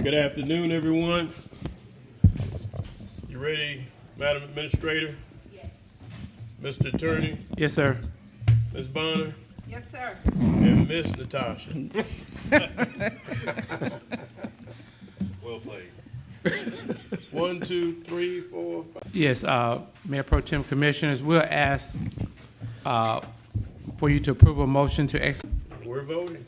Good afternoon, everyone. You ready, Madam Administrator? Yes. Mr. Attorney, Yes, sir. Ms. Bonner, Yes, sir. and Miss Natasha. Well played. 1, 2, 3, 4, 5. Yes, Mayor Pro Tem Commissioners, we'll ask for you to approve a motion to We're voting.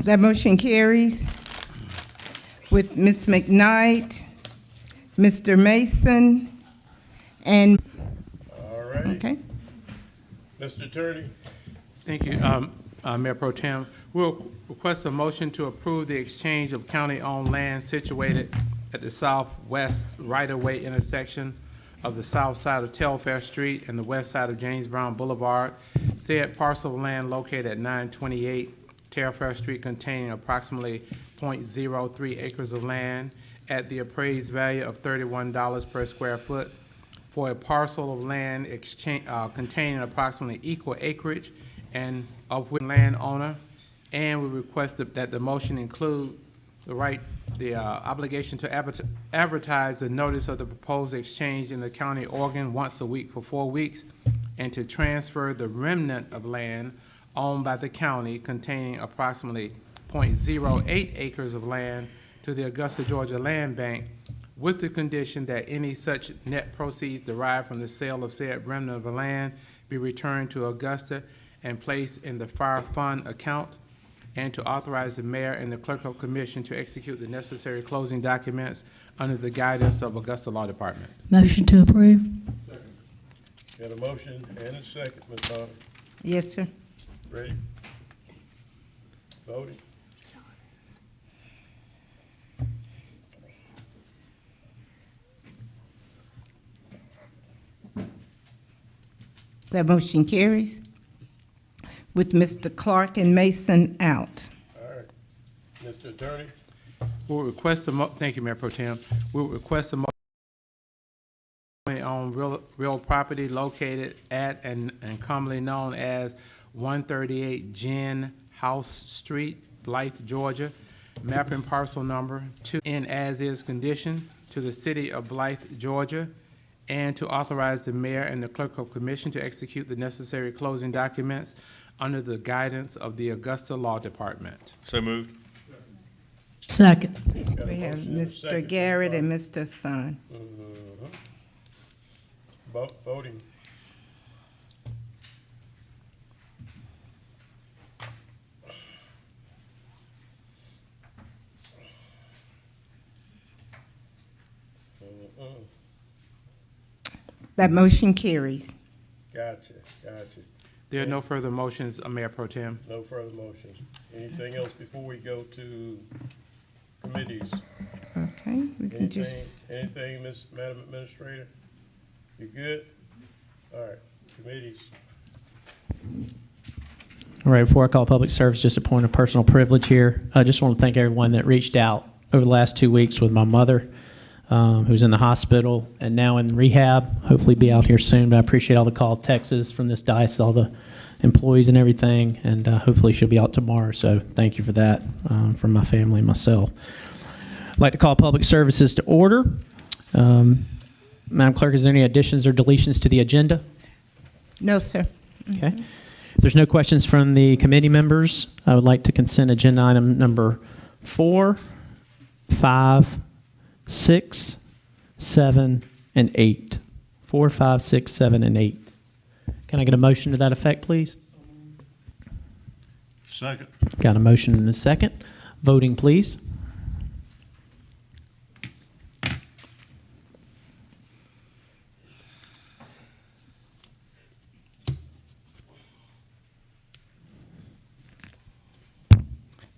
That motion carries with Ms. McKnight, Mr. Mason, and, All right. okay, Mr. Attorney, Thank you, Mayor Pro Tem. We'll request a motion to approve the exchange of county-owned land situated at the southwest right-of-way intersection of the south side of Telfair Street and the west side of James Brown Boulevard. Said parcel of land located at 928 Telfair Street containing approximately .03 acres of land at the appraised value of $31 per square foot for a parcel of land containing approximately equal acreage and of which landowner, and we request that the motion include the obligation to advertise the notice of the proposed exchange in the county organ once a week for 4 weeks, and to transfer the remnant of land owned by the county containing approximately .08 acres of land to the Augusta, Georgia Land Bank, with the condition that any such net proceeds derived from the sale of said remnant of the land be returned to Augusta and placed in the fire fund account, and to authorize the mayor and the clerk of commission to execute the necessary closing documents under the guidance of Augusta Law Department. Motion to approve. got a motion and a second, Ms. Bonner. yes, sir. Ready? Voting. That motion carries with Mr. Clark and Mason out. All right. Mr. Attorney, We'll request thank you, Mayor Pro Tem. We'll request a on real property located at and commonly known as 138 Jen House Street, Blythe, Georgia, mapping parcel number 2 in as-is condition to the city of Blythe, Georgia, and to authorize the mayor and the clerk of commission to execute the necessary closing documents under the guidance of the Augusta Law Department. So moved. Second. got a We have motion and a Mr. second, Garrett Ms. and Mr. Sun. Voting. That motion carries. Gotcha. There are no further motions, Mayor Pro Tem. No further motions. Anything else before we go to committees? Okay, we can just, Anything, Madam Administrator? You good? All right, committees. All right, before I call public service, just a point of personal privilege here. I just want to thank everyone that reached out over the last 2 weeks with my mother, who's in the hospital and now in rehab. Hopefully be out here soon, but I appreciate all the call, texts from this diocese, all the employees and everything, and hopefully she'll be out tomorrow. So thank you for that from my family and myself. I'd like to call public services to order. Madam Clerk, is there any additions or deletions to the agenda? no, sir. Okay. If there's no questions from the committee members, I would like to consent agenda item number 4, 5, 6, 7, and 8. 4, 5, 6, 7, and 8. Can I get a motion to that effect, please? Second. Got a motion and a second. Voting, please.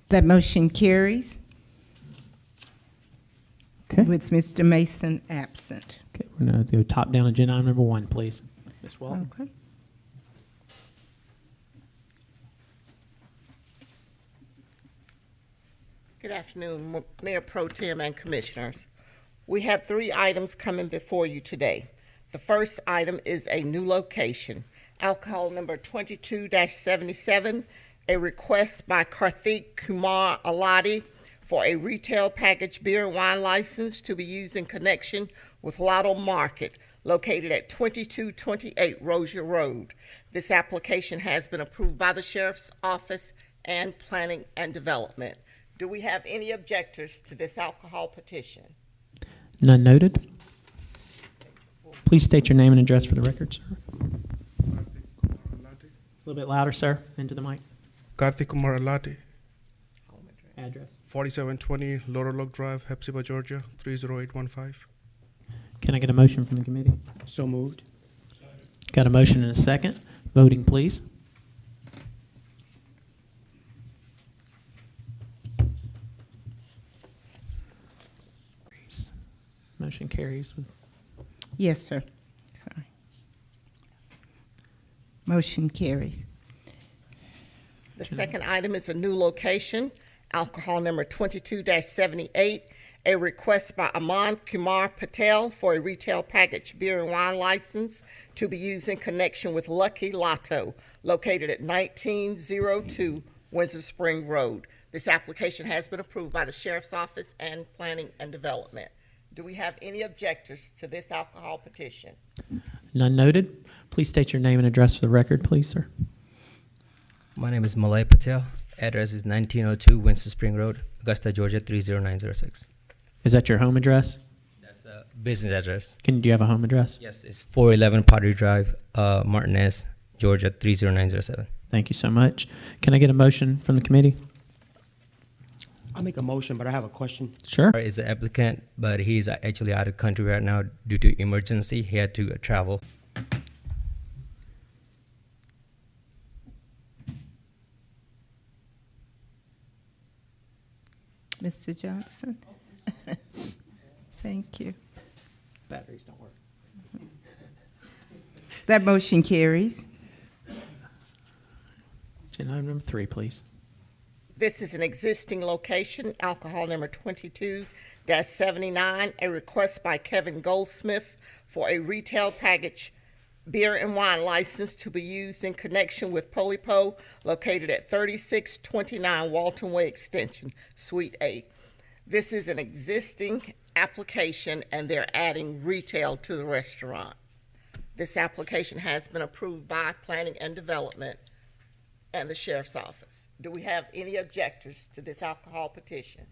That motion carries Okay. with Mr. Mason absent. Okay, we're going to go top down agenda item number 1, please. Ms. Walton. Okay. Good afternoon, Mayor Pro Tem and Commissioners. We have 3 items coming before you today. The The first item is a new location, alcohol number 22-77, a request by Karthik Kumar Alati for a retail packaged beer and wine license to be used in connection with Lotto Market, located at 2228 Rozier Road. This application has been approved by the Sheriff's Office and Planning and Development. Do we have any objectors to this alcohol petition? None noted. Please state your name and address for the record, sir. A little bit louder, sir, into the mic. Karthik Kumar Alati, Address. 4720 Laurel Oak Drive, Hepzibah, Georgia, 30815. Can I get a motion from the committee? So moved. Got a motion and a second. Voting, please. Motion carries with Yes, sir. Sorry. Motion carries. The second item is a new location, alcohol number 22-78, a request by Aman Kumar Patel for a retail packaged beer and wine license to be used in connection with Lucky Lotto, located at 1902 Windsor Spring Road. This application has been approved by the Sheriff's Office and Planning and Development. Do we have any objectors to this alcohol petition? none noted. Please state your name and address for the record, please, sir. My name is Malay Patel. Address is 1902 Winston Spring Road, Augusta, Georgia 30906. Is that your home address? That's a business address. Do you have a home address? Yes, it's 411 Pottery Drive, Martinez, Georgia 30907. Thank you so much. Can I get a motion from the committee? I'll make a motion, but I have a question. Sure. Is the applicant, but he's actually out of country right now due to emergency. He had to travel. Mr. Johnson? Thank you. Batteries don't work. That motion carries. Agenda item number 3, please. This is an existing location, alcohol number 22-79, a request by Kevin Goldsmith for a retail package beer and wine license to be used in connection with Polipo, located at 3629 Walton Way Extension, Suite 8. This is an existing application, and they're adding retail to the restaurant. This application has been approved by Planning and Development and the Sheriff's Office. Do we have any objectors to this alcohol petition?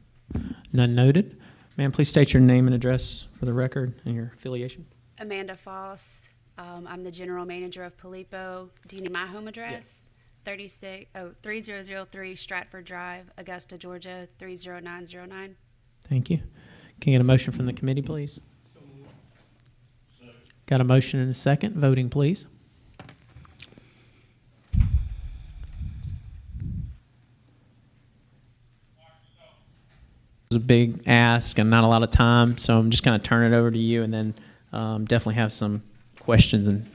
None noted. Ma'am, please state your name and address for the record and your affiliation. Amanda Foss. I'm the general manager of Polipo. Do you need my home address? 3003 Stratford Drive, Augusta, Georgia 30909. Thank you. Can I get a motion from the committee, please? Got a motion and a second. Voting, please. It was a big ask and not a lot of time, so I'm just going to turn it over to you, and then definitely have some questions and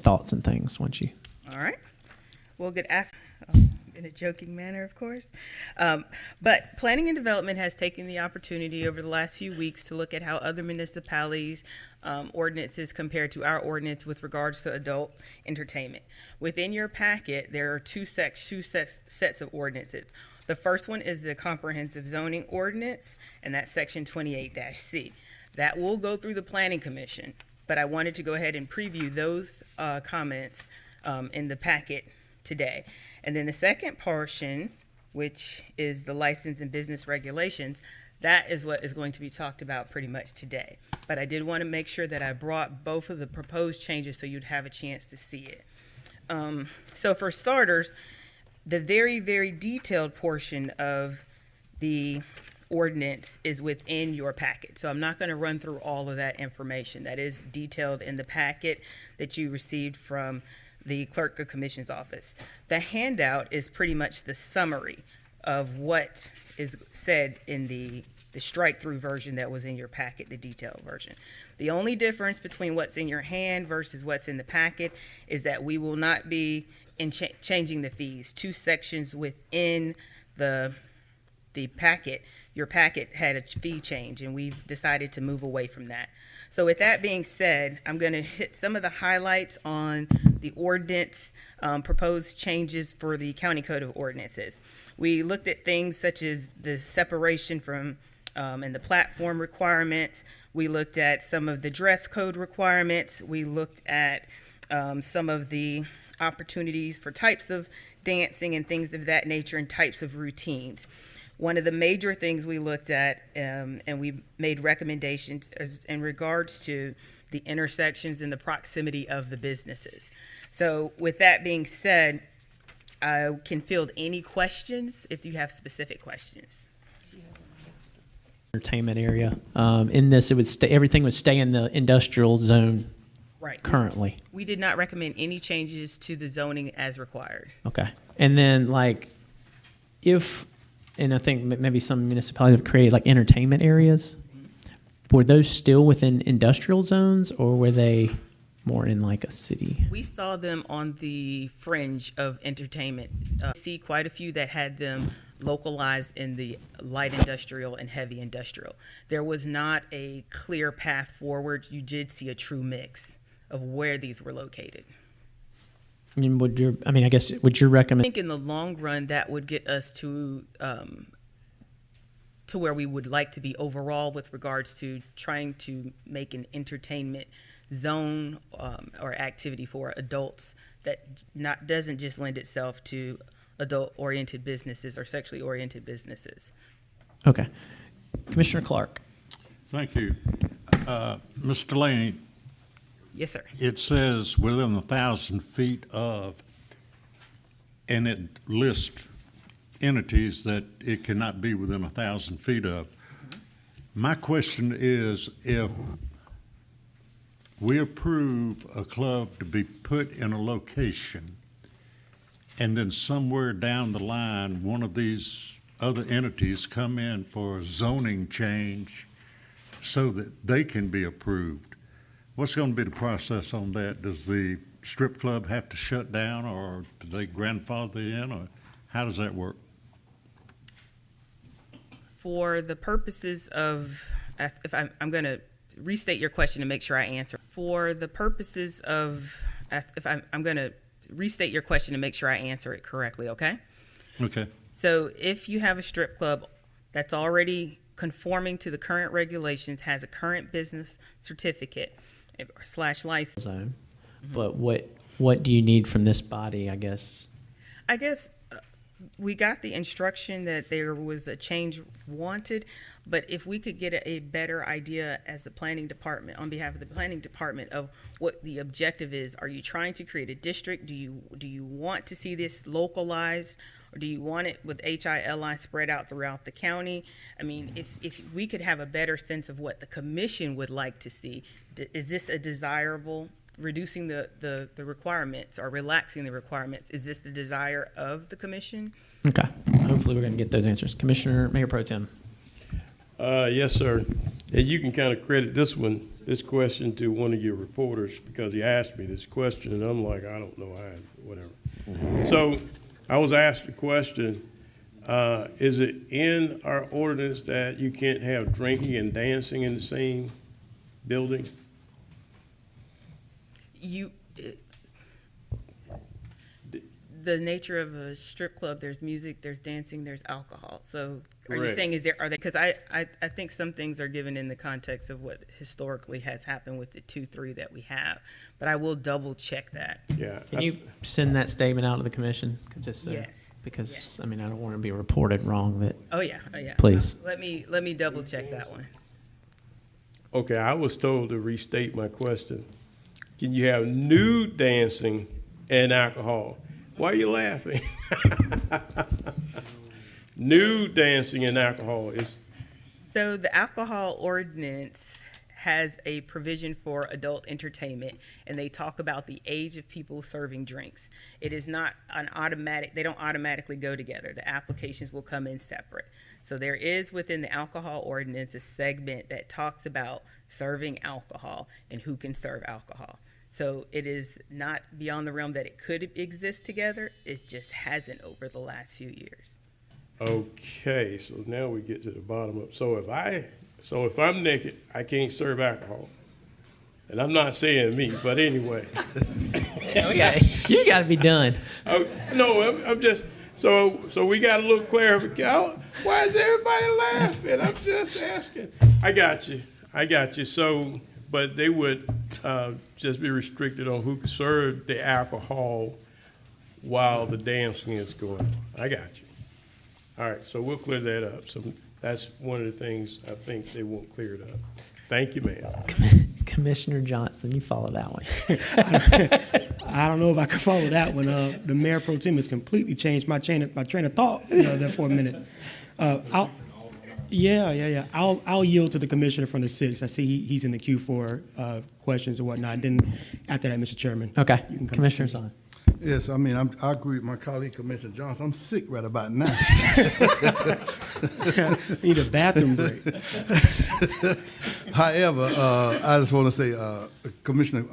thoughts and things once you. All right. Well, good afternoon. In a joking manner, of course. But Planning and Development has taken the opportunity over the last few weeks to look at how other municipalities' ordinances compare to our ordinance with regards to adult entertainment. Within your packet, there are two sets of ordinances. The first one is the Comprehensive Zoning Ordinance, and that's Section 28-C. That will go through the Planning Commission, but I wanted to go ahead and preview those comments in the packet today. And then the second portion, which is the license and business regulations, that is what is going to be talked about pretty much today. But I did want to make sure that I brought both of the proposed changes so you'd have a chance to see it. So for starters, the very, very detailed portion of the ordinance is within your packet. So I'm not going to run through all of that information. That is detailed in the packet that you received from the Clerk of Commission's office. The handout is pretty much the summary of what is said in the strike-through version that was in your packet, the detailed version. The only difference between what's in your hand versus what's in the packet is that we will not be changing the fees. Two sections within the your packet had a fee change, and we've decided to move away from that. So with that being said, I'm going to hit some of the highlights on the ordinance, proposed changes for the County Code of Ordinances. We looked at things such as the separation from and the platform requirements. We looked at some of the dress code requirements. We looked at some of the opportunities for types of dancing and things of that nature and types of routines. One of the major things we looked at, and we made recommendations in regards to the intersections and the proximity of the businesses. So with that being said, I can field any questions if you have specific questions. Entertainment area. In this, it would stay, everything would stay in the industrial zone Right. currently. We did not recommend any changes to the zoning as required. Okay. And then like if, and I think maybe some municipalities have created like entertainment areas, were those still within industrial zones or were they more in like a city? We saw them on the fringe of entertainment. See quite a few that had them localized in the light industrial and heavy industrial. There was not a clear path forward. You did see a true mix of where these were located. I mean, I guess, would you I recommend? think in the long run, that would get us to where we would like to be overall with regards to trying to make an entertainment zone or activity for adults that doesn't just lend itself to adult-oriented businesses or sexually oriented businesses. Okay. Commissioner Clark. Thank you. Mr. Delaney, Yes, sir. it says within 1,000 feet of, and it lists entities that it cannot be within 1,000 feet of. My question is, if we approve a club to be put in a location, and then somewhere down the line, one of these other entities come in for a zoning change so that they can be approved, what's going to be the process on that? Does the strip club have to shut down, or do they grandfather in, or how does that work? For the purposes of, if I'm going to restate your question to make sure I answer. For the purposes of, if I'm going to restate your question to make sure I answer it correctly, okay? Okay. So if you have a strip club that's already conforming to the current regulations, has a current business certificate / license. Zone. But what do you need from this body, I guess? I guess we got the instruction that there was a change wanted, but if we could get a better idea as the planning department, on behalf of the planning department, of what the objective is. Are you trying to create a district? Do you want to see this localized, or do you want it with HILI spread out throughout the county? I mean, if we could have a better sense of what the commission would like to see, is this a desirable, reducing the requirements or relaxing the requirements, is this the desire of the commission? Okay. Hopefully we're going to get those answers. Commissioner, Mayor Pro Tem. Yes, sir. And you can kind of credit this question to one of your reporters, because he asked me this question, and I'm like, I don't know how, whatever. So I was asked a question, is it in our ordinance that you can't have drinking and dancing in the same building? The nature of a strip club, there's music, there's dancing, there's alcohol. So are you Correct. saying, are they, because I think some things are given in the context of what historically has happened with the 2-3 that we have, but I will double check that. Yeah. Can you send that statement out to the commission? Just Yes. Because, Yes. I mean, I don't want to be reported wrong that. Oh, yeah. Please. Let me double check that one. Okay, I was told to restate my question. Can you have nude dancing and alcohol? Why are you laughing? Nude dancing and alcohol is. So the alcohol ordinance has a provision for adult entertainment, and they talk about the age of people serving drinks. It is not an automatic, they don't automatically go together. The applications will come in separate. So there is within the alcohol ordinance a segment that talks about serving alcohol and who can serve alcohol. So it is not beyond the realm that it could exist together. It just hasn't over the last few years. Okay, so now we get to the bottom of, so if I'm naked, I can't serve alcohol. And I'm not saying me, but anyway. You got to be done. Oh, no, I'm just, so we got a little clarification. Why is everybody laughing? I'm just asking. I got you. So, but they would just be restricted on who could serve the alcohol while the dancing is going on. I got you. All right, so we'll clear that up. So that's one of the things I think they won't clear it up. Thank you, ma'am. Commissioner Johnson, you follow that one. I don't know if I can follow that one. The mayor pro tem has completely changed my train of thought there for a minute. I'll yield to the commissioner from the 6th. I see he's in the queue for questions and whatnot. Then after that, Mr. Chairman. Okay, Commissioner Son. Yes, I mean, I agree with my colleague, Commissioner Johnson. I'm sick right about now. Need a bathroom break. However, I just want to say, Commissioner,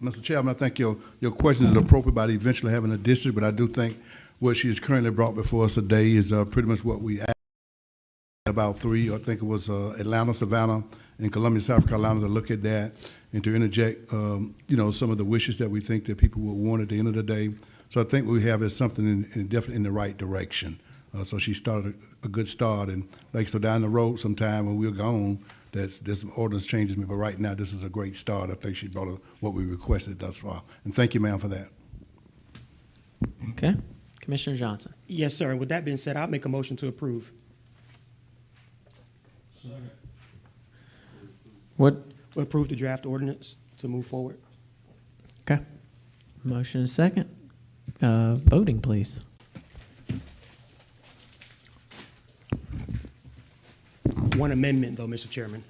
Mr. Chairman, I think your questions are appropriate about eventually having a district, but I do think what she has currently brought before us today is pretty much what we asked about 3, I think it was Atlanta, Savannah, and Columbia, South Carolina, to look at that and to interject, some of the wishes that we think that people would want at the end of the day. So I think what we have is something definitely in the right direction. So she started a good start, and so down the road sometime when we're gone, there's some ordinance changes, but right now this is a great start. I think she brought what we requested thus far. And thank you, ma'am, for that. Okay, Commissioner Johnson. Yes, sir. And with that being said, I'll make a motion to approve. What? Approve the draft ordinance to move forward. Okay. Motion is second. Voting, please. One amendment, though, Mr. Chairman.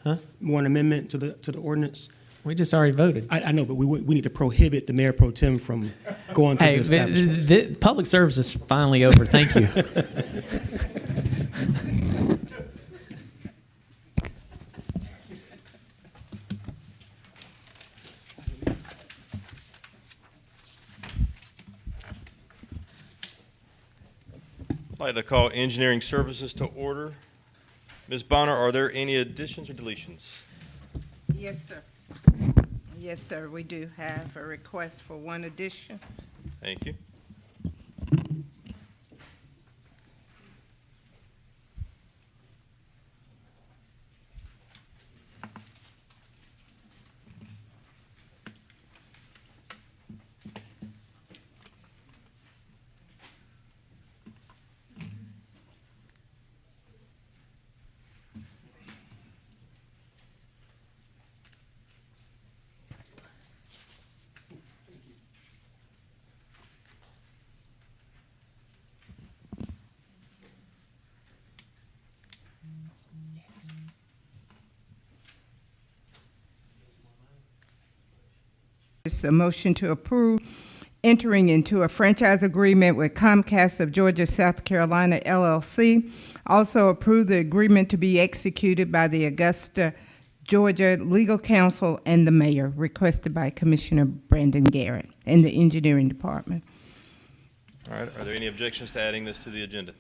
Huh? One amendment to the ordinance. We just already voted. I know, but we need to prohibit the mayor pro tem from going to the establishments. The public service is finally over. Thank you. I'd like to call engineering services to order. Ms. Bonner, are there any additions or deletions? Yes, sir. Yes, sir. We do have a request for one addition. Thank you. It's a motion to approve entering into a franchise agreement with Comcast of Georgia, South Carolina, LLC. Also approve the agreement to be executed by the Augusta, Georgia Legal Counsel and the mayor, requested by Commissioner Brandon Garrett and the engineering department. All right, are there any objections to adding this to the agenda?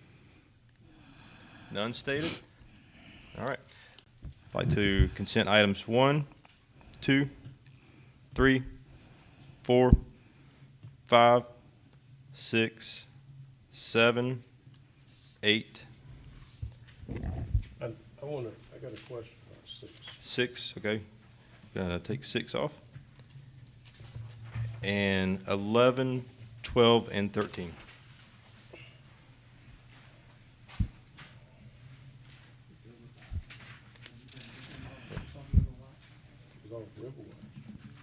None stated? All right. I'd like to consent items 1, 2, 3, 4, 5, 6, 7, 8. I got a question about 6. 6, okay. Gonna take 6 off. And 11, 12, and 13.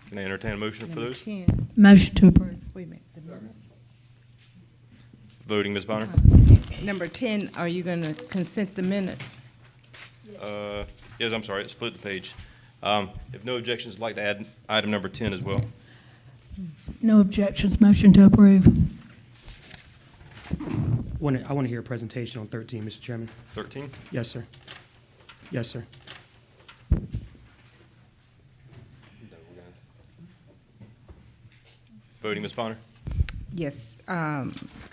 Can I entertain a motion for those? 10. Motion to approve. Wait a minute. The minutes. Voting, Ms. Bonner? Number 10, are you going to consent the minutes? Yes, I'm sorry, split the page. If no objections, I'd like to add item number 10 as well. No objections. Motion to approve. I want to hear a presentation on 13, Mr. Chairman. 13? Yes, sir. Yes, sir. Voting, Ms. Bonner? Yes.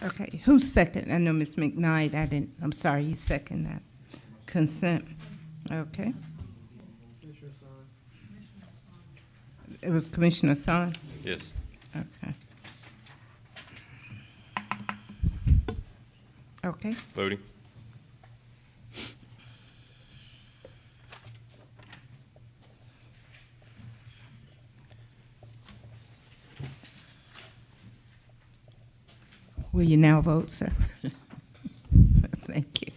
Okay, who's second? I know Ms. McKnight, I'm sorry, you second that. Consent, okay. It was Commissioner Son? Yes. Okay. Okay, Voting. will you now vote, sir? Thank you.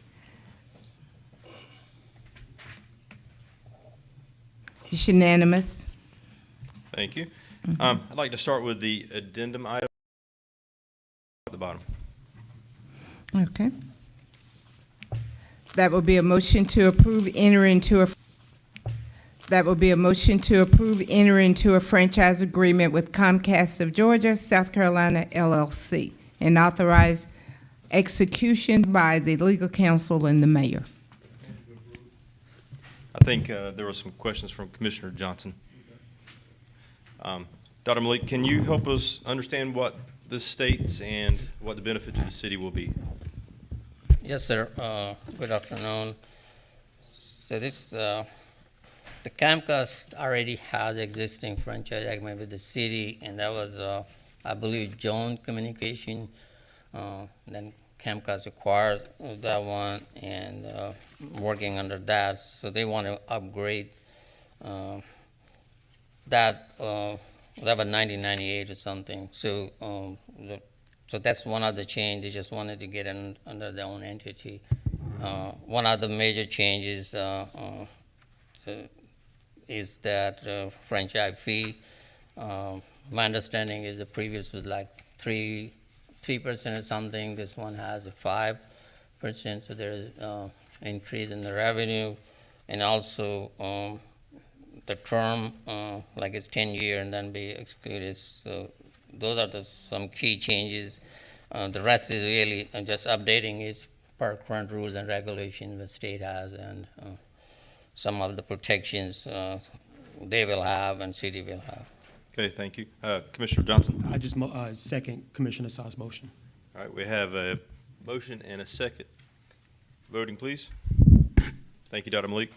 It's unanimous. Thank you. I'd like to start with the addendum item at the bottom. Okay. That will be a motion to approve enter into a franchise agreement with Comcast of Georgia, South Carolina LLC, and authorize execution by the legal counsel and the mayor. I think there were some questions from Commissioner Johnson. Dr. Malik, can you help us understand what this states and what the benefit to the city will be? Yes, sir. Good afternoon. So this, the Comcast already has existing franchise agreement with the city, and that was, I believe, Jones Communication. Then Comcast acquired that one and working under that. So they want to upgrade that. That was 1998 or something. So so that's one of the change. They just wanted to get in under their own entity. One of the major changes is that franchise fee. My understanding is the previous was like 3% or something. This one has a 5%. So there is increase in the revenue, and also the term, like it's 10 years and then be excluded. So those are some key changes. The rest is really just updating is per current rules and regulations the state has, and some of the protections they will have and city will have. Okay, thank you. Commissioner Johnson? I just second Commissioner Sa's motion. All right, we have a motion and a second. Voting, please. Thank you, Dr. Malik.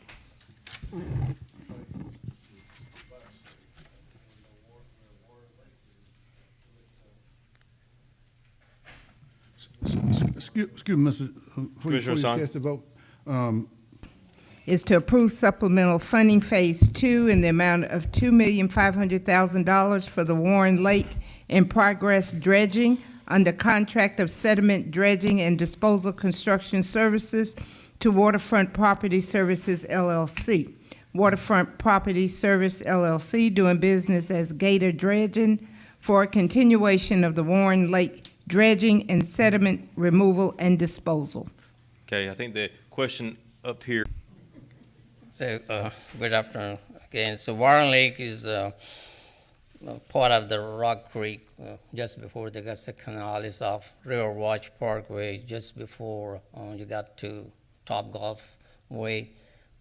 Excuse me, before you cast the vote. Is to approve supplemental funding Phase 2 in the amount of $2,500,000 for the Warren Lake in progress dredging under contract of sediment dredging and disposal construction services to Waterfront Property Services LLC. Waterfront Property Service LLC doing business as Gator Dredging for a continuation of the Warren Lake dredging and sediment removal and disposal. Okay, I think the question up here. So, good afternoon again. So Warren Lake is part of the Rock Creek, just before the Augusta Canal. Is off River Watch Parkway, just before you got to Top Golf Way,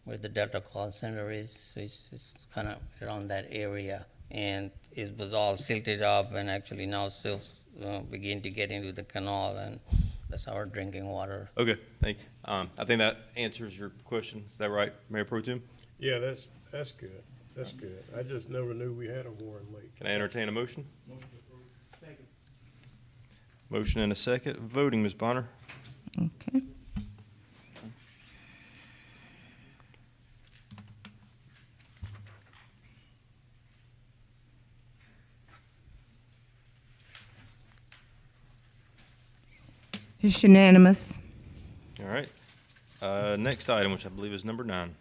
where the Delta Call Center is. So it's kind of around that area. And it was all silted up, and actually now still begin to get into the canal, and that's our drinking water. Okay, thank you. I think that answers your question. Is that right, Mayor Pro Tem? Yeah, that's good. That's good. I just never knew we had a Warren Lake. Can I entertain a motion? Motion approved. Second. Motion and a second. Voting, Ms. Bonner. Okay. It's unanimous. All right. Next item, which I believe is number 9.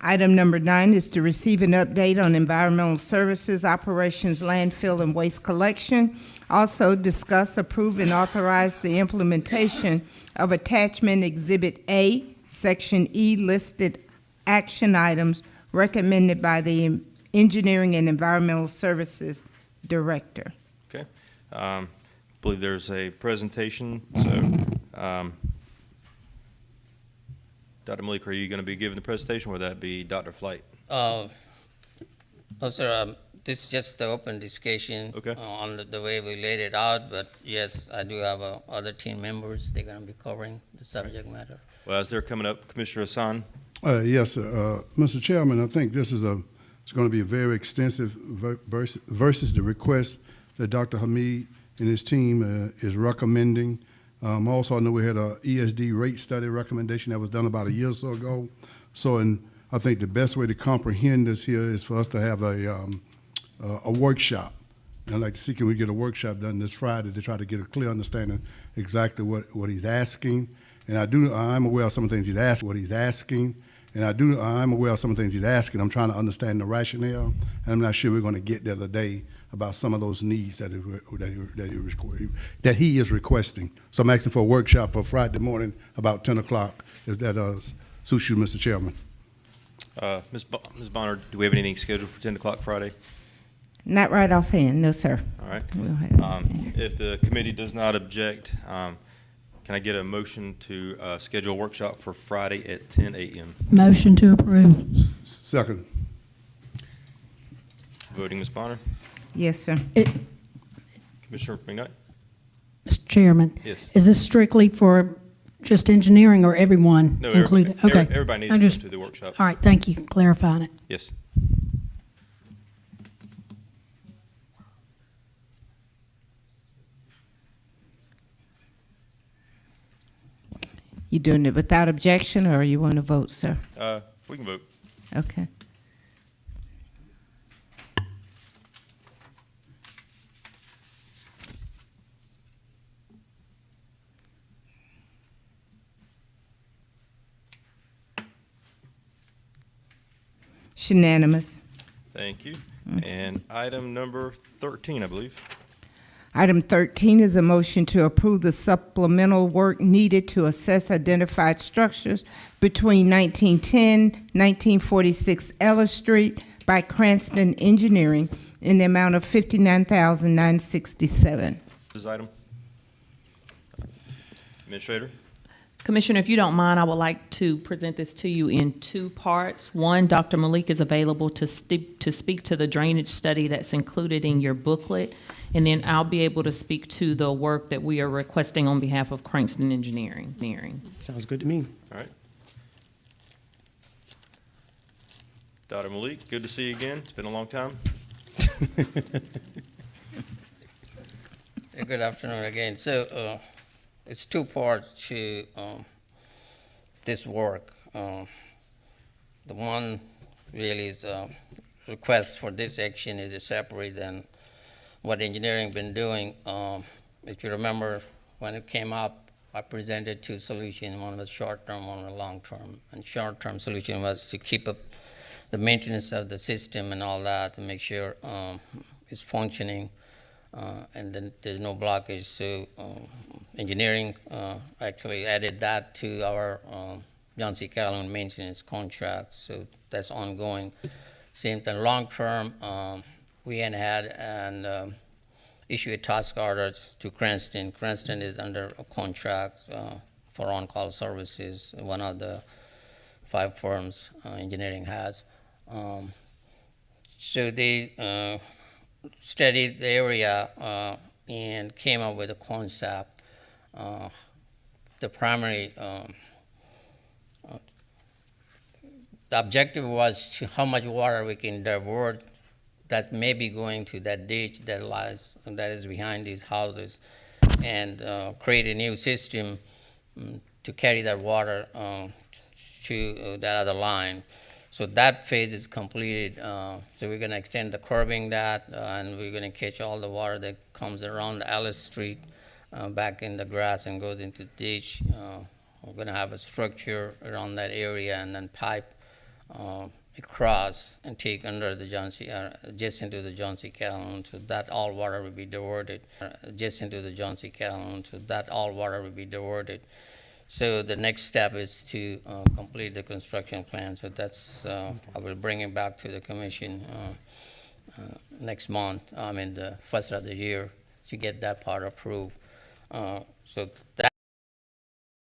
Item number 9 is to receive an update on environmental services, operations, landfill, and waste collection. Also discuss, approve, and authorize the implementation of Attachment Exhibit A, Section E listed action items recommended by the Engineering and Environmental Services Director. Okay. I believe there's a presentation. So, Dr. Malik, are you going to be giving the presentation, or would that be Dr. Flight? No, sir. this is just the open discussion Okay. on the way we laid it out, but yes, I do have other team members. They're going to be covering the subject matter. Well, as they're coming up, Commissioner Hassan. Yes, sir. Mr. Chairman, I think this is it's going to be a very extensive versus the request that Dr. Hamid and his team is recommending. Also, I know we had a ESD rate study recommendation that was done about a year or so ago. So, I think the best way to comprehend this here is for us to have a workshop. And I'd like to see, can we get a workshop done this Friday to try to get a clear understanding exactly what he's asking. And I'm aware of some of the things he's asking, I'm aware of some of the things he's asking. I'm trying to understand the rationale, and I'm not sure we're going to get there today about some of those needs that he is requesting. So I'm asking for a workshop for Friday morning about 10 o'clock, if that suits you, Mr. Chairman. Ms. Bonner, do we have anything scheduled for 10 o'clock Friday? Not right offhand, no, sir. All right. We'll have If the committee does not object, can I get a motion to schedule a workshop for Friday at 10 a.m.? Motion to approve. Second. Voting, Ms. Bonner. Yes, sir. Commissioner McKnight. Mr. Chairman? Yes. Is this strictly for just engineering or everyone No, included? Okay. everybody I needs to come to the workshop. All right, thank you, clarifying it. Yes. You doing it without objection, or you want to vote, sir? We can vote. Okay. It's unanimous. Thank you. And item number 13, I believe. Item 13 is a motion to approve the supplemental work needed to assess identified structures between 1910, 1946 Ellis Street by Cranston Engineering in the amount of $59,967. This item. Administrator. Commissioner, if you don't mind, I would like to present this to you in two parts. One, Dr. Malik is available to speak to the drainage study that's included in your booklet, and then I'll be able to speak to the work that we are requesting on behalf of Cranston Engineering. Sounds good to me. All right. Dr. Malik, good to see you again. It's been a long time. Good afternoon again. So it's two parts to this work. The one really is request for this action is separate than what engineering been doing. If you remember, when it came up, I presented two solutions. One was short-term, one was long-term. And short-term solution was to keep up the maintenance of the system and all that to make sure it's functioning. And then there's no blockage. So engineering actually added that to our John C. Calhoun maintenance contract. So that's ongoing. Same thing, long term, we had and issue a task order to Cranston. Cranston is under a contract for on-call services, one of the 5 firms engineering has. So they studied the area and came up with a concept. The primary the objective was to how much water we can divert that may be going to that ditch that is behind these houses, and create a new system to carry that water to that other line. So that phase is completed. So we're going to extend the curbing that, and we're going to catch all the water that comes around Ellis Street back in the grass and goes into the ditch. We're going to have a structure around that area and then pipe across and take under the John C. Just into the John C. Calhoun, so that all water will be diverted. Just into the John C. Calhoun, so that all water will be diverted. So the next step is to complete the construction plan. So that's I will bring it back to the commission next month. The first of the year to get that part approved. So that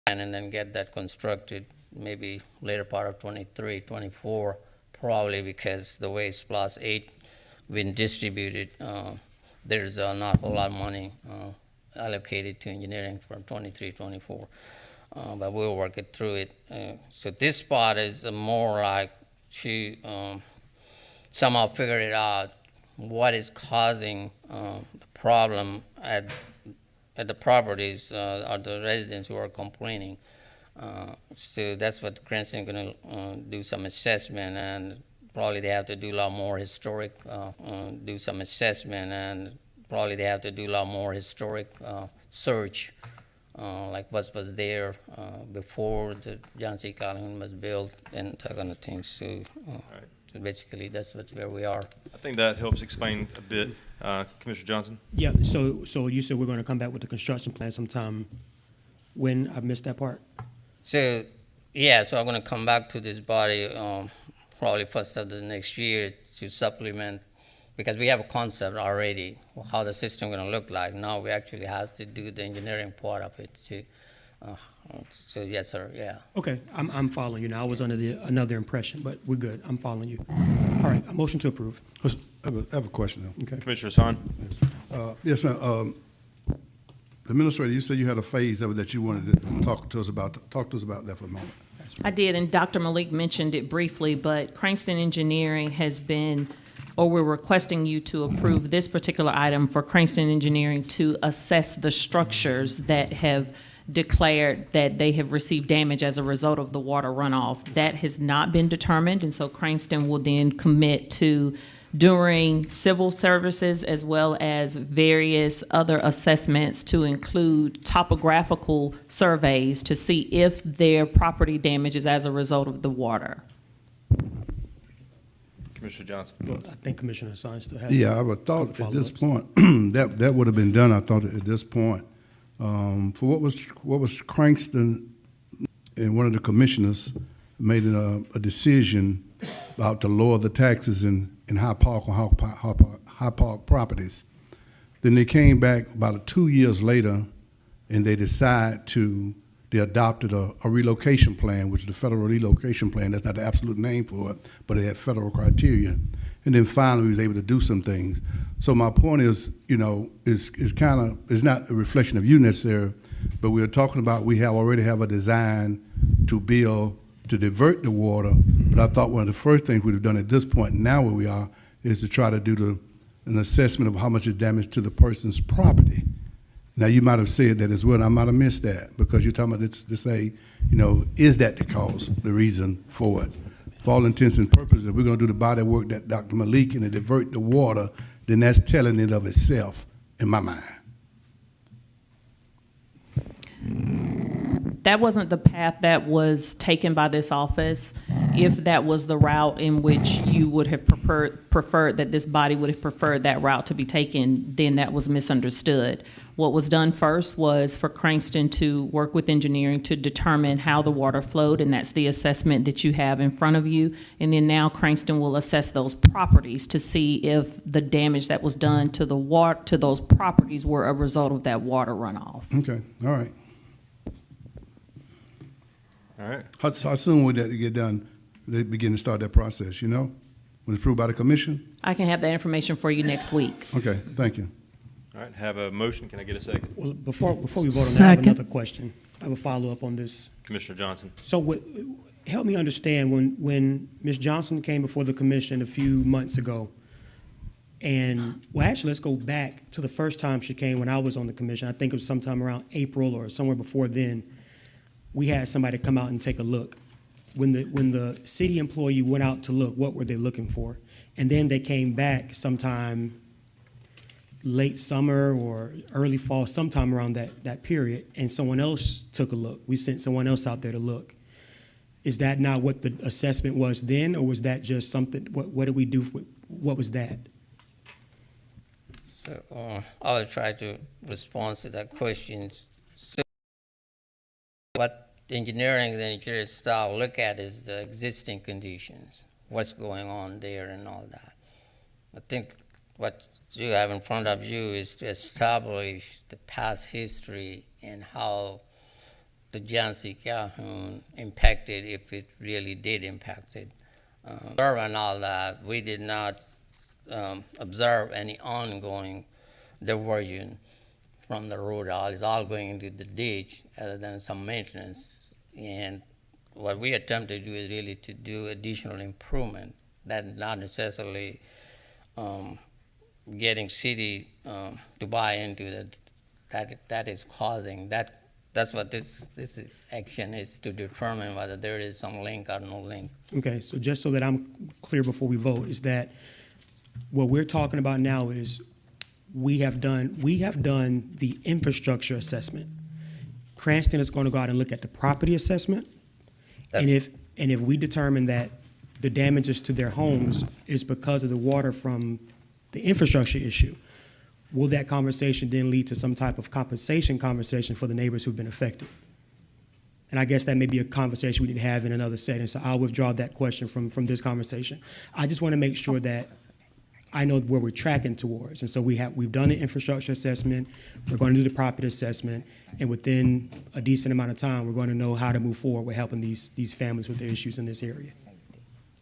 and then get that constructed maybe later part of 23, 24, probably because the way SPLOST 8 been distributed. There's not a whole lot of money allocated to engineering from 23, 24, but we'll work it through it. So this spot is more like to somehow figure it out what is causing the problem at the properties or the residents who are complaining. So that's what Cranston going to do some assessment, and probably they have to do a lot more historic, search, like what was there before the John C. Calhoun was built and that kind of thing. So, so basically that's where we are. I think that helps explain a bit. Commissioner Johnson? Yeah, so you said we're going to come back with the construction plan sometime. When? I missed that part. So, yeah, so I'm going to come back to this body probably first of the next year to supplement, because we have a concept already of how the system is going to look like. Now we actually have to do the engineering part of it too. So yes, sir, yeah. Okay, I'm following you now. I was under another impression, but we're good. I'm following you. All right, a motion to approve. I have a question though. Okay. Commissioner Hassan? Yes, ma'am. Administrator, you said you had a phase of it that you wanted to talk to us about. Talk to us about that for a moment. I did, and Dr. Malik mentioned it briefly, but Cranston Engineering has been, or we're requesting you to approve this particular item for Cranston Engineering to assess the structures that have declared that they have received damage as a result of the water runoff. That has not been determined, and so Cranston will then commit to doing civil services as well as various other assessments to include topographical surveys to see if their property damages as a result of the water. Commissioner Johnson? Well, I think Commissioner Hassan still has. Yeah, I would thought at this follow-ups. point that would have been done. I thought at this point. For what was Cranston and one of the commissioners made a decision about to lower the taxes in High Park on High Park properties. Then they came back about 2 years later, and they adopted a relocation plan, which is the federal relocation plan. That's not the absolute name for it, but it had federal criteria. And then finally, we was able to do some things. So my point is, it's not a reflection of you necessarily, but we're talking about we already have a design to build to divert the water. But I thought one of the first things we'd have done at this point, now where we are, is to try to do an assessment of how much is damage to the person's property. Now, you might have said that as well, and I might have missed that, because you're talking about this to say, is that the reason for it? For all intents and purposes, if we're going to do the body work that Dr. Malik and divert the water, then that's telling it of itself, in my mind. That wasn't the path that was taken by this office. If that was the route in which you would have preferred that this body would have preferred that route to be taken, then that was misunderstood. What was done first was for Cranston to work with engineering to determine how the water flowed, and that's the assessment that you have in front of you. And then now Cranston will assess those properties to see if the damage that was done to the water, to those properties, were a result of that water runoff. Okay, all right. All right. How soon would that get done? They begin to start that process, when it's approved by the commission? I can have that information for you next week. Okay, thank you. All right, have a motion. Can I get a second? Well, before we vote on that, I have another question. I have a follow-up on this. Commissioner Johnson? So help me understand, when Ms. Johnson came before the commission a few months ago, and, well, actually, let's go back to the first time she came when I was on the commission. I think it was sometime around April or somewhere before then. We had somebody come out and take a look. When the city employee went out to look, what were they looking for? And then they came back sometime late summer or early fall, sometime around that period, and someone else took a look. We sent someone else out there to look. Is that not what the assessment was then, or was that just something, what did we do, what was that? So I will try to respond to that question. So what engineering the engineering staff look at is the existing conditions, what's going on there and all that. I think what you have in front of you is to establish the past history and how the John C. Calhoun impacted, if it really did impact it. And all that, we did not observe any ongoing diversion from the road. It's all going into the ditch other than some maintenance. And what we attempt to do is really to do additional improvement, that not necessarily getting city to buy into that is causing that. That's what this action is, to determine whether there is some link or no link. Okay, so just so that I'm clear before we vote, is that what we're talking about now is we have done the infrastructure assessment. Cranston is going to go out and look at the property assessment. And if we determine that the damages to their homes is because of the water from the infrastructure issue, will that conversation then lead to some type of compensation conversation for the neighbors who've been affected? And I guess that may be a conversation we need to have in another setting, so I'll withdraw that question from this conversation. I just want to make sure that I know where we're tracking towards. And so we've done the infrastructure assessment, we're going to do the property assessment, and within a decent amount of time, we're going to know how to move forward with helping these families with their issues in this area.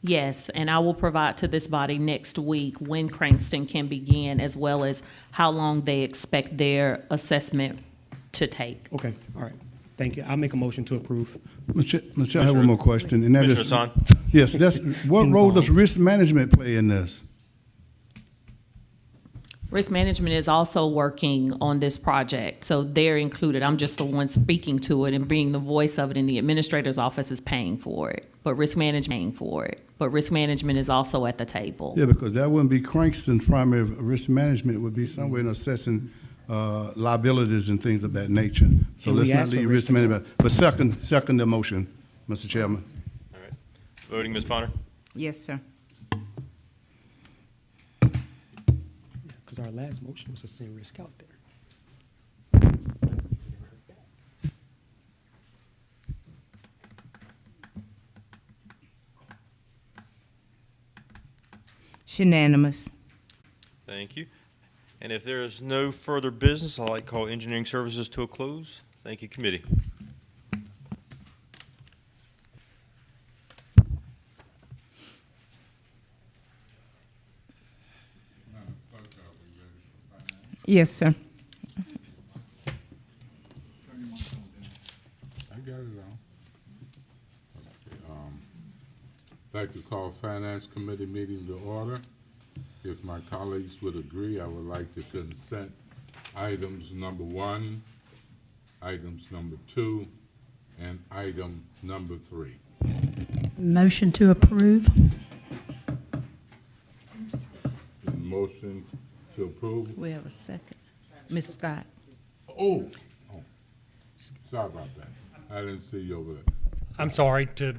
Yes, and I will provide to this body next week when Cranston can begin, as well as how long they expect their assessment to take. Okay, all right. Thank you. I'll make a motion to approve. Mr. Chair, I have one more question, and that is, Commissioner yes, what role does risk management play in this? Risk management is also working on this project, so they're included. I'm just the one speaking to it and being the voice of it, and the administrator's office is paying for it. But risk management is also at the table. Yeah, because that wouldn't be Cranston's primary risk management. It would be somewhere in assessing liabilities and things of that nature. So let's not leave risk management. But second the motion, Mr. Chairman. All right. Voting, Ms. Bonner? Yes, sir. Because our last motion was to send risk out there. It's unanimous. Thank you. And if there is no further business, I'd like to call engineering services to a close. Thank you, committee. Yes, sir. I got it on. Like to call Finance Committee meeting to order. If my colleagues would agree, I would like to consent items number 1, items number 2, and item number 3. Motion to approve. Motion to approve. We have a second. Ms. Scott. Oh, sorry about that. I didn't see you over there. I'm sorry to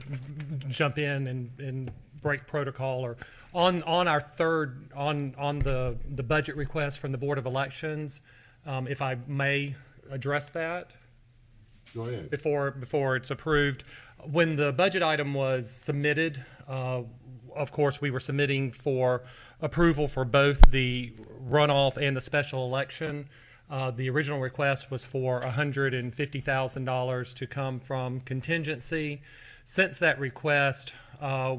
jump in and break protocol, or on our third, on the budget request from the Board of Elections, if I may address that. Go ahead. Before it's approved. When the budget item was submitted, of course, we were submitting for approval for both the runoff and the special election. The original request was for $150,000 to come from contingency. Since that request,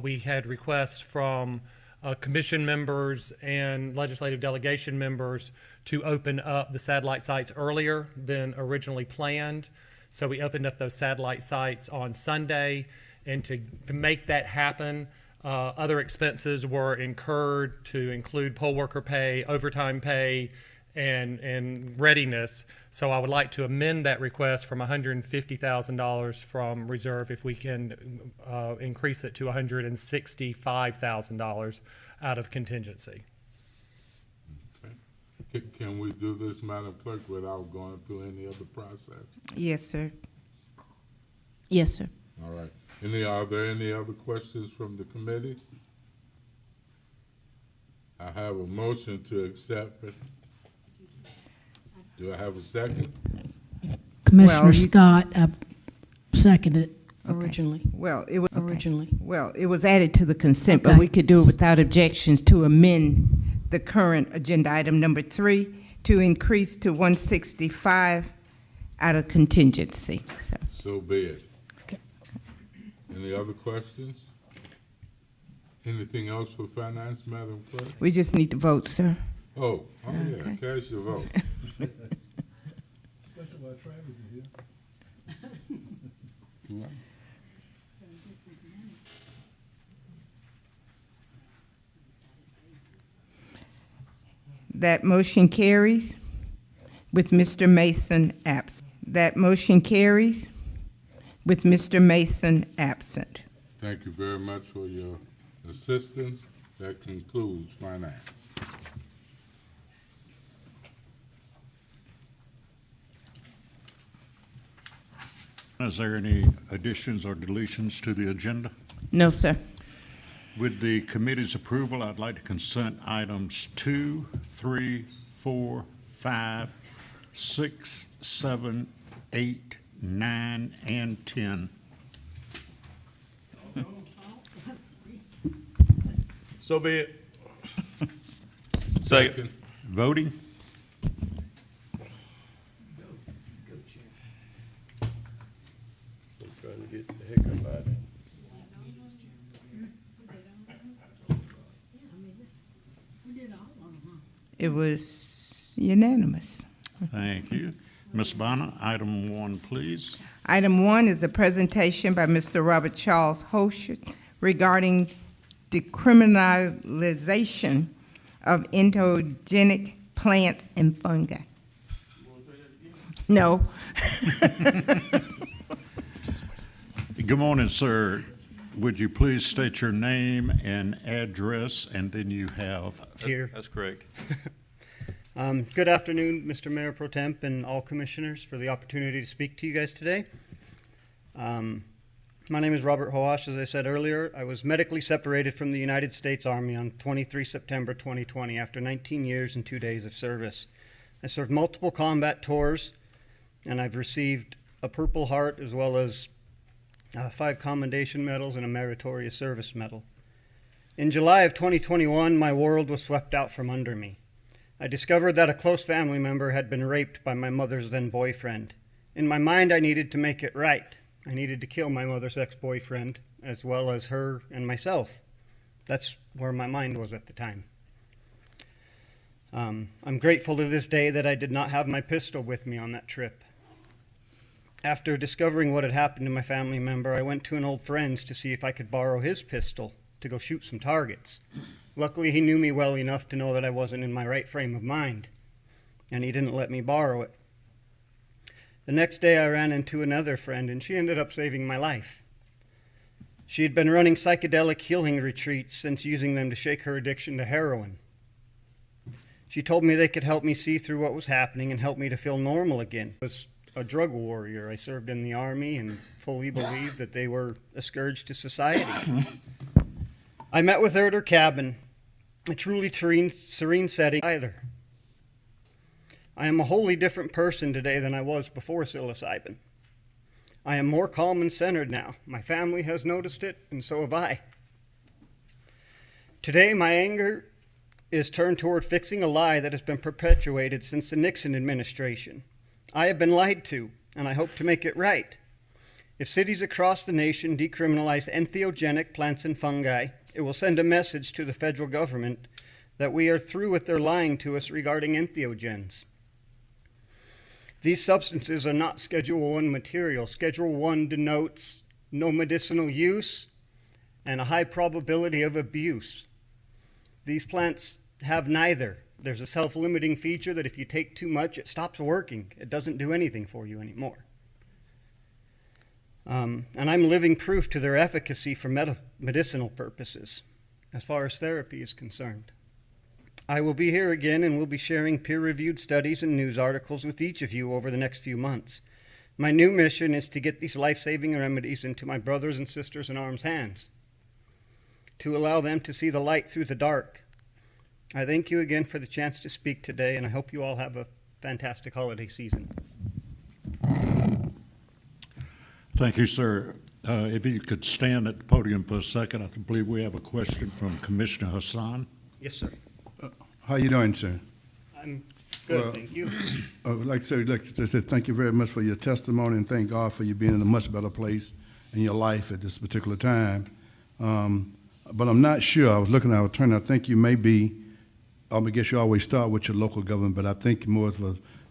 we had requests from commission members and legislative delegation members to open up the satellite sites earlier than originally planned. So we opened up those satellite sites on Sunday, and to make that happen, other expenses were incurred to include poll worker pay, overtime pay, and readiness. So I would like to amend that request from $150,000 from reserve, if we can increase it to $165,000 out of contingency. Okay. Can we do this, Madam Clerk, without going through any other process? Yes, sir. Yes, sir. All right. Are there any other questions from the committee? I have a motion to accept it. Do I have a second? Commissioner Scott seconded originally. Well, it was originally. Well, it was added to the consent, but we could do it without objections to amend the current agenda item number 3 to increase to 165 out of contingency. So be it. Okay. Any other questions? Anything else for finance, Madam Clerk? We just need to vote, sir. Oh, yeah, cast your vote. Special Travis is here. That motion carries with Mr. Mason absent. That motion carries with Mr. Mason absent. Thank you very much for your assistance. That concludes finance. Is there any additions or deletions to the agenda? No, sir. With the committee's approval, I'd like to consent items 2, 3, 4, 5, 6, 7, 8, 9, and 10. So be it. Second. Voting? I'm trying to get the heck up out of here. It was unanimous. Thank you. Ms. Bonner, item 1, please. Item 1 is a presentation by Mr. Robert Charles Hochschild regarding decriminalization of entheogenic plants and fungi. No. Good morning, sir. Would you please state your name and address, and then you have... Here. That's correct. Good afternoon, Mr. Mayor Pro Temp and all commissioners, for the opportunity to speak to you guys today. My name is Robert Hoash. As I said earlier, I was medically separated from the United States Army on 23 September 2020 after 19 years and 2 days of service. I served multiple combat tours, and I've received a Purple Heart as well as 5 commendation medals and a meritorious service medal. In July of 2021, my world was swept out from under me. I discovered that a close family member had been raped by my mother's then boyfriend. In my mind, I needed to make it right. I needed to kill my mother's ex-boyfriend, as well as her and myself. That's where my mind was at the time. I'm grateful to this day that I did not have my pistol with me on that trip. After discovering what had happened to my family member, I went to an old friend's to see if I could borrow his pistol to go shoot some targets. Luckily, he knew me well enough to know that I wasn't in my right frame of mind, and he didn't let me borrow it. The next day, I ran into another friend, and she ended up saving my life. She had been running psychedelic healing retreats since using them to shake her addiction to heroin. She told me they could help me see through what was happening and help me to feel normal again. I was a drug warrior. I served in the Army and fully believed that they were a scourge to society. I met with her at her cabin, a truly serene setting either. I am a wholly different person today than I was before psilocybin. I am more calm and centered now. My family has noticed it, and so have I. Today, my anger is turned toward fixing a lie that has been perpetuated since the Nixon administration. I have been lied to, and I hope to make it right. If cities across the nation decriminalize entheogenic plants and fungi, it will send a message to the federal government that we are through with their lying to us regarding entheogens. These substances are not Schedule I material. Schedule I denotes no medicinal use and a high probability of abuse. These plants have neither. There's a self-limiting feature that if you take too much, it stops working. It doesn't do anything for you anymore. And I'm living proof to their efficacy for medicinal purposes, as far as therapy is concerned. I will be here again and will be sharing peer-reviewed studies and news articles with each of you over the next few months. My new mission is to get these life-saving remedies into my brothers and sisters in arms' hands, to allow them to see the light through the dark. I thank you again for the chance to speak today, and I hope you all have a fantastic holiday season. Thank you, sir. If you could stand at the podium for a second, I believe we have a question from Commissioner Hassan. Yes, sir. How you doing, sir? I'm good, thank you. Like I said, thank you very much for your testimony, and thank God for you being in a much better place in your life at this particular time. but I'm not sure. I was looking at our attorney. I think you may be, I guess you always start with your local government, but I think more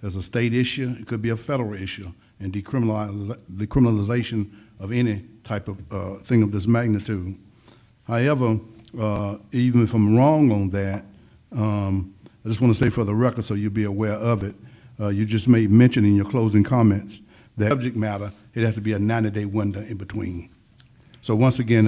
as a state issue. It could be a federal issue, and decriminalization of any type of thing of this magnitude. However, even if I'm wrong on that, I just want to say for the record so you'll be aware of it, you just made mention in your closing comments that subject matter, it has to be a 90-day window in between. So once again,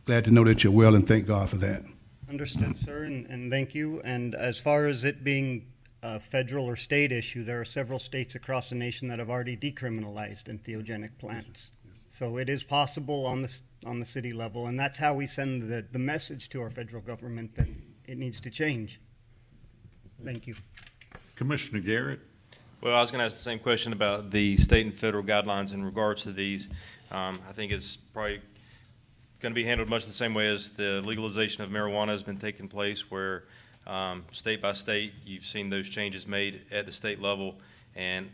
glad to know that you're well, and thank God for that. Understood, sir, and thank you. And as far as it being a federal or state issue, there are several states across the nation that have already decriminalized entheogenic plants. So it is possible on the city level, and that's how we send the message to our federal government that it needs to change. Thank you. Commissioner Garrett? Well, I was going to ask the same question about the state and federal guidelines in regards to these. I think it's probably going to be handled much the same way as the legalization of marijuana has been taking place, where state by state, you've seen those changes made at the state level. And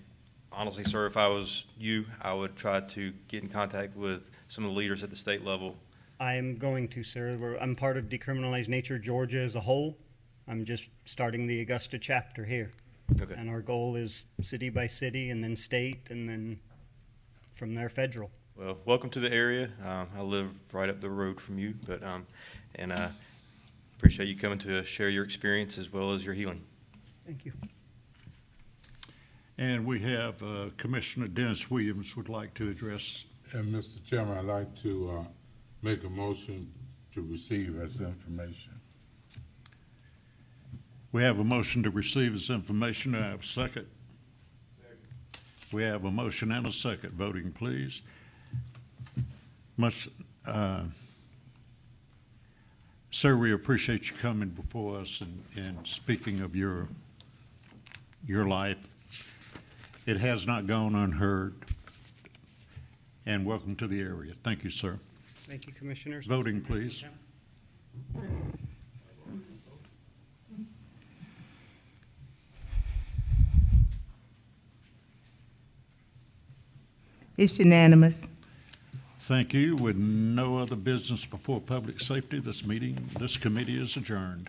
honestly, sir, if I was you, I would try to get in contact with some of the leaders at the state level. I am going to, sir. I'm part of Decriminalize Nature Georgia as a whole. I'm just starting the Augusta chapter here. Okay. And our goal is city by city, and then state, and then from there federal. Well, welcome to the area. I live right up the road from you, but and appreciate you coming to share your experience as well as your healing. Thank you. And we have Commissioner Dennis Williams would like to address. And Mr. Chairman, I'd like to make a motion to receive as information. We have a motion to receive as information. Do I have a second? We have a motion and a second. Voting, please. Sir, we appreciate you coming before us and speaking of your life. It has not gone unheard. And welcome to the area. Thank you, sir. Thank you, Commissioners. Voting, please. It's unanimous. Thank you. With no other business before public safety, this committee is adjourned.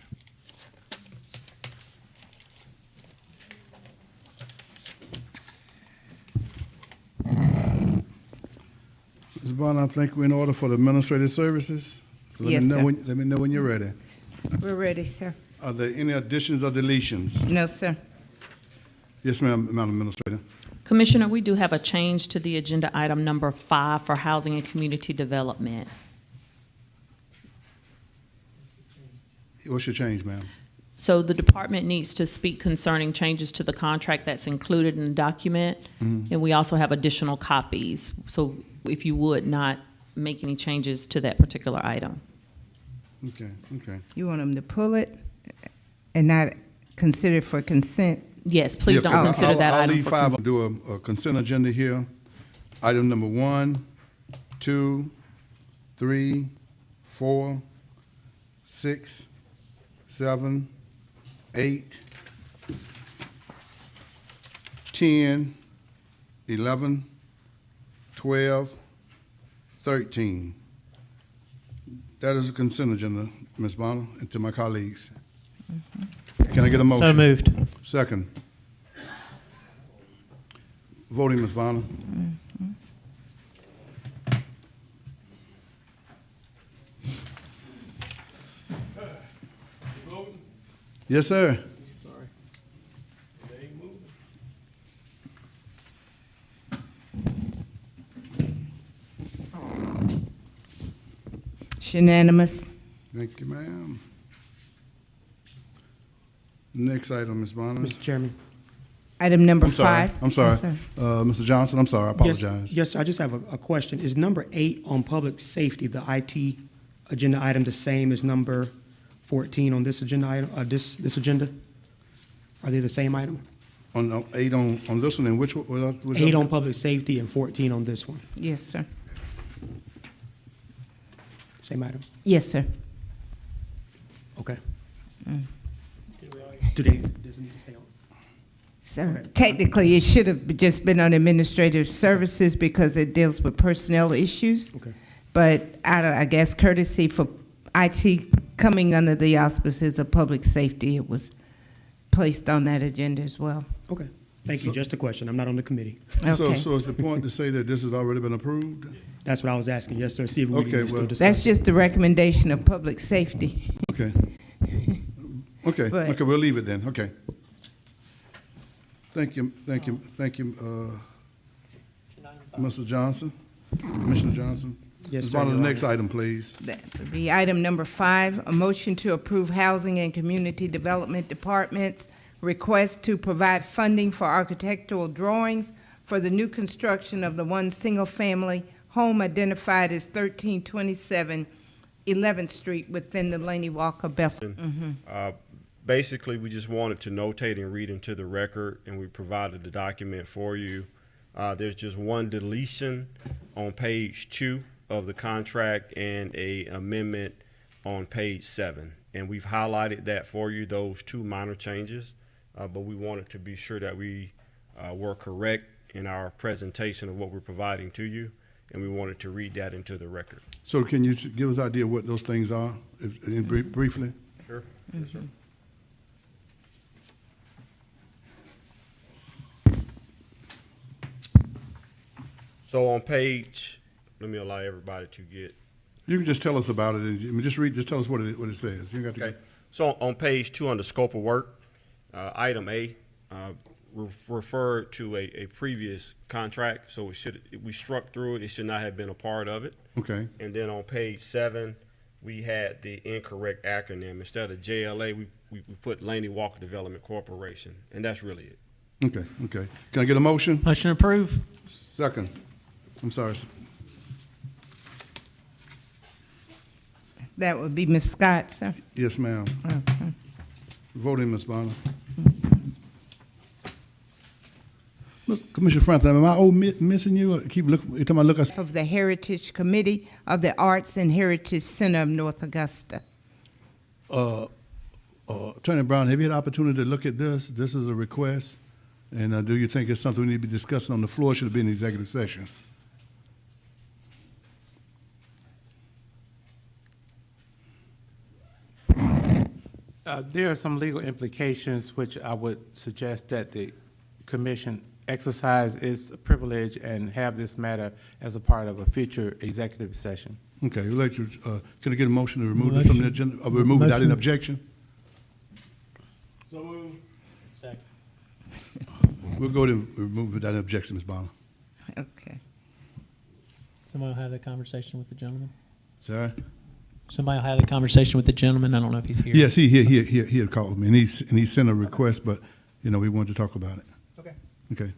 Ms. Bond, I think we're in order for the administrative services. So Yes, sir. let me know when you're ready. We're ready, sir. Are there any additions or deletions? No, sir. Yes, ma'am, Madam Administrator. Commissioner, we do have a change to the agenda item number 5 for housing and community development. What's your change, ma'am? So the department needs to speak concerning changes to the contract that's included in the document. Mhm. And we also have additional copies. So if you would not make any changes to that particular item. Okay, okay. You want them to pull it and not consider it for consent? Yes, please don't consider that I'll item leave for 5. consent. Do a consent agenda here. Item number 1, 2, 3, 4, 6, 7, 8, 10, 11, 12, 13. That is a consent agenda, Ms. Bonner, and to my colleagues. Can I get a motion? So moved. Second. Voting, Ms. Bonner. Yes, sir. It's unanimous. Thank you, ma'am. Next item, Ms. Bonner. Mr. Chairman. Item number I'm sorry. 5. I'm sorry. Mr. Johnson, I'm sorry. I apologize. Yes, I just have a question. Is number 8 on public safety, the IT agenda item, the same as number 14 on this agenda item, this agenda? Are they the same item? On 8 on this one, and which one? 8 on public safety and 14 on this one. Yes, sir. Same item? Yes, sir. Okay. Mm. Do they, does it need to stay on? Sir, technically, it should have just been on administrative services because it deals with personnel issues. Okay. But out of, I guess, courtesy for IT coming under the auspices of public safety, it was placed on that agenda as well. Okay. Thank you. Just a question. I'm not on the committee. Okay. So is the point to say that this has already been approved? That's what I was asking. Yes, sir. See if we Okay, can still well- discuss. That's just the recommendation of public safety. Okay. Okay, But- okay, we'll leave it then, okay. Thank you, Mr. Johnson, Commissioner Johnson. Yes, Ms. sir, Bonner, the Your next Honor. item, please. That would be item number 5, a motion to approve Housing and Community Development Department's request to provide funding for architectural drawings for the new construction of the one single-family home identified as 1327 11th Street within the Laney Walker Bethel. Basically, we just wanted to notate and read into the record, and we provided the document for you. There's just one deletion on page 2 of the contract and a amendment on page 7. And we've highlighted that for you, those 2 minor changes, but we wanted to be sure that we were correct in our presentation of what we're providing to you, and we wanted to read that into the record. So can you give us an idea what those things are, briefly? Sure. Yes, sir. So on page, let me allow everybody to get. You can just tell us about it, and just tell us what it says. You got to. Okay. So on page 2 under scope of work, item A, referred to a previous contract, so we struck through it. It should not have been a part of it. Okay. And then on page 7, we had the incorrect acronym. Instead of JLA, we put Laney Walker Development Corporation, and that's really it. Okay, okay. Can I get a motion? Motion approved. Second. I'm sorry. That would be Ms. Scott, sir. Yes, ma'am. Okay. Voting, Ms. Bonner. Commissioner Franklin, am I missing you? Or keep looking. Every time I look, Of the Heritage Committee of the Arts and Heritage Center of North Augusta. Attorney Brown, have you had the opportunity to look at this? This is a request, and do you think it's something we need to be discussing on the floor? Should it be in executive session? There are some legal implications which I would suggest that the commission exercise its privilege and have this matter as a part of a future executive session. Okay, we'd like to, can I get a motion to remove it from the agenda, remove it without any objection? So moved. Second. We'll go to remove it without any objection, Ms. Bonner. Okay. Somebody will have that conversation with the gentleman. Sorry? Somebody will have the conversation with the gentleman. I don't know if he's here. Yes, he had called me, and he sent a request, but, we wanted to talk about it. Okay. Okay.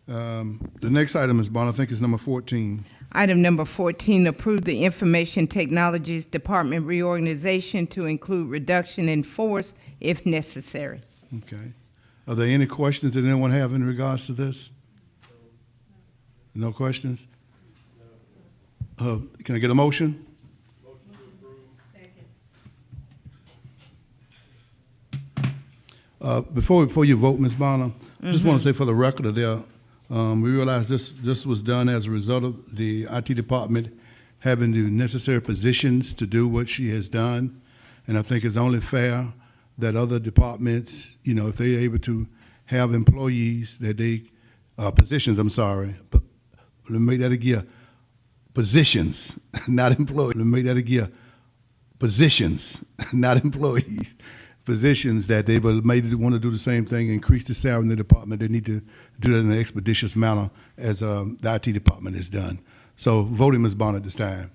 The next item, Ms. Bonner, I think is number 14. Item number 14, approve the Information Technologies Department reorganization to include reduction in force if necessary. Okay. Are there any questions that anyone have in regards to this? No questions? Can I get a motion? Before you vote, Ms. Bonner, just want to say for the record there, we realize this was done as a result of the IT department having the necessary positions to do what she has done, and I think it's only fair that other departments, if they're able to have employees that they positions. I'm sorry, but let me make that again. Positions, not employees. Let me make that again. Positions, not employees. Positions that they may want to do the same thing, increase the salary in the department. They need to do that in an expeditious manner as the IT department has done. So voting Ms. Bonner at this time.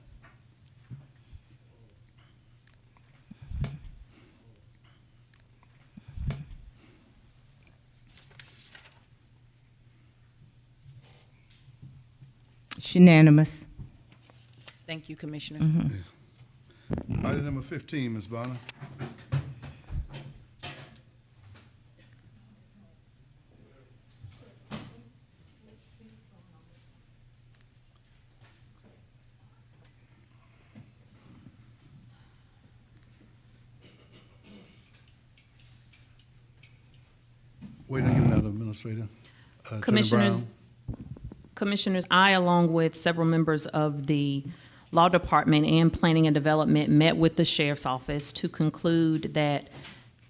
It's unanimous. Thank you, Commissioner. Item number 15, Ms. Bonner. Wait on you, Madam Administrator. Attorney Commissioners, Brown. Commissioners, I, along with several members of the Law Department and Planning and Development met with the Sheriff's Office to conclude that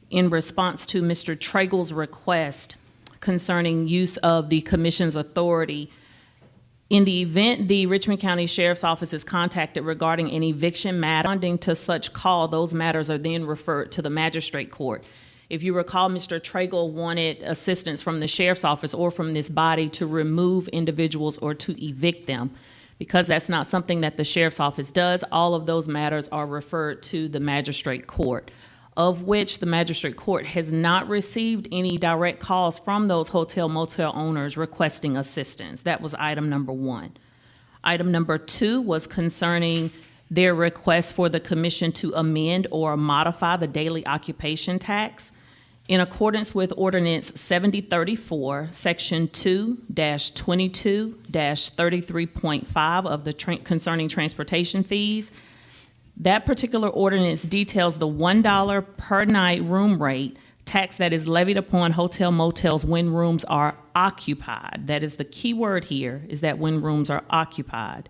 in response to Mr. Tragle's request concerning use of the Commission's authority, in the event the Richmond County Sheriff's Office is contacted regarding an eviction matter, responding to such call, those matters are then referred to the magistrate court. If you recall, Mr. Tragle wanted assistance from the Sheriff's Office or from this body to remove individuals or to evict them. Because that's not something that the Sheriff's Office does, all of those matters are referred to the magistrate court, of which the magistrate court has not received any direct calls from those hotel motel owners requesting assistance. That was item number 1. Item number 2 was concerning their request for the commission to amend or modify the daily occupation tax. In accordance with Ordinance 7034, Section 2-22-33.5 of the concerning transportation fees, that particular ordinance details the $1 per night room rate tax that is levied upon hotel motels when rooms are occupied. That is the key word here, is that when rooms are occupied.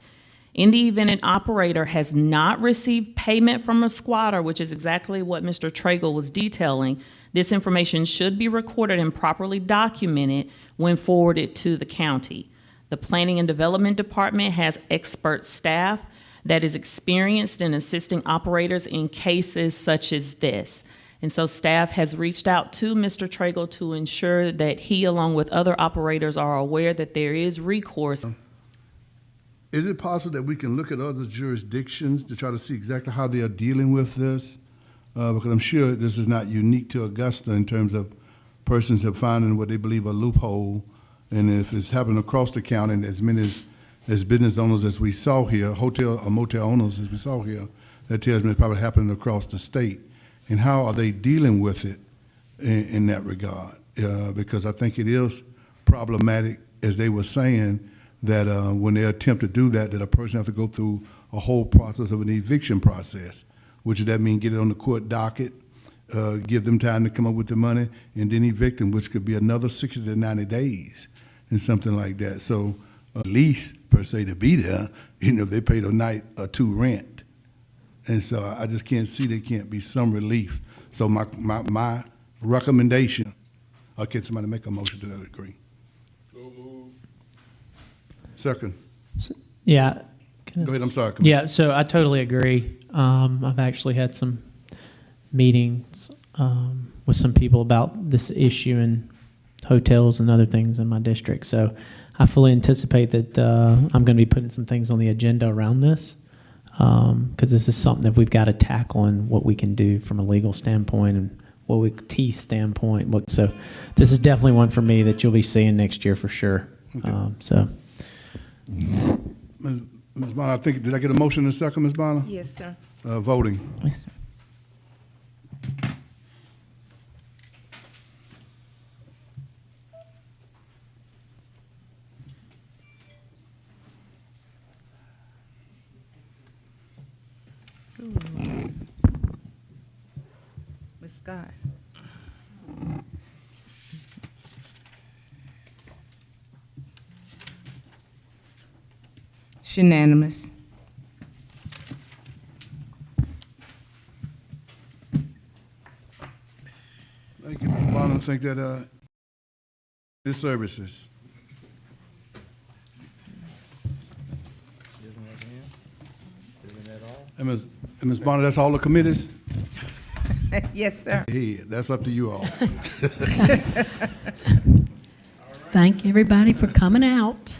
In the event an operator has not received payment from a squatter, which is exactly what Mr. Tragle was detailing, this information should be recorded and properly documented when forwarded to the county. The Planning and Development Department has expert staff that is experienced in assisting operators in cases such as this. And so staff has reached out to Mr. Tragle to ensure that he, along with other operators, are aware that there is recourse. Is it possible that we can look at other jurisdictions to try to see exactly how they are dealing with this? Because I'm sure this is not unique to Augusta in terms of persons have finding what they believe a loophole. And if it's happening across the county, and as many as business owners as we saw here, hotel or motel owners as we saw here, that tells me it's probably happening across the state. And how are they dealing with it in that regard? Because I think it is problematic, as they were saying, that when they attempt to do that, that a person has to go through a whole process of an eviction process, which that means get it on the court docket, give them time to come up with the money, and then evict them, which could be another 60 to 90 days and something like that. So at least, per se, to be there, if they paid a night or 2 rent. And so I just can't see there can't be some relief. So my recommendation, or can somebody make a motion to that degree? Second. Yeah. Go ahead, I'm sorry. Yeah, so I totally agree. I've actually had some meetings with some people about this issue in hotels and other things in my district. So I fully anticipate that I'm going to be putting some things on the agenda around this because this is something that we've got to tackle and what we can do from a legal standpoint and teeth standpoint. So this is definitely one for me that you'll be seeing next year for sure. Okay. Ms. Bonner, I think, did I get a motion in a second, Ms. Bonner? Yes, sir. Voting. Yes, sir. Ms. Scott. It's unanimous. Thank you, Ms. Bonner. I think that this services. And Ms. Bonner, that's all the committees? Yes, sir. Hey, that's up to you all. Thank everybody for coming out.